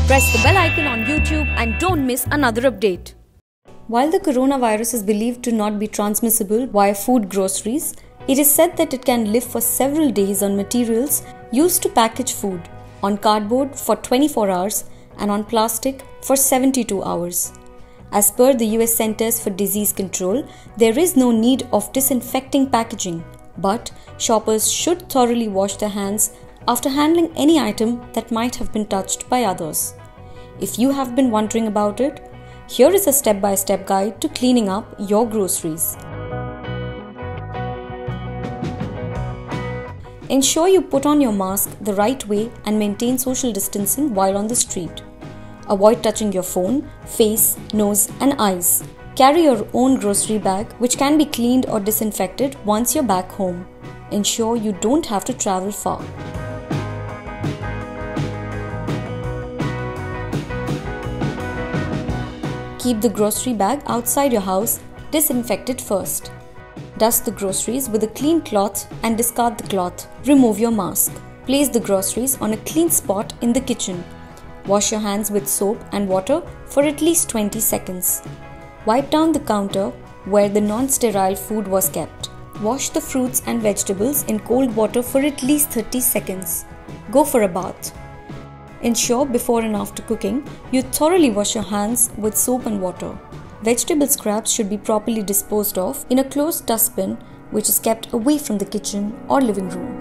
Press the bell icon on YouTube and don't miss another update. While the coronavirus is believed to not be transmissible via food groceries, it is said that it can live for several days on materials used to package food, on cardboard for 24 hours and on plastic for 72 hours. As per the US Centers for Disease Control, there is no need of disinfecting packaging, but shoppers should thoroughly wash their hands after handling any item that might have been touched by others. If you have been wondering about it, here is a step-by-step guide to cleaning up your groceries. Ensure you put on your mask the right way and maintain social distancing while on the street. Avoid touching your phone, face, nose and eyes. Carry your own grocery bag which can be cleaned or disinfected once you're back home. Ensure you don't have to travel far. Keep the grocery bag outside your house, disinfect it first. Dust the groceries with a clean cloth and discard the cloth. Remove your mask. Place the groceries on a clean spot in the kitchen. Wash your hands with soap and water for at least 20 seconds. Wipe down the counter where the non-sterile food was kept. Wash the fruits and vegetables in cold water for at least 30 seconds. Go for a bath. Ensure before and after cooking, you thoroughly wash your hands with soap and water. Vegetable scraps should be properly disposed of in a closed dustbin which is kept away from the kitchen or living room.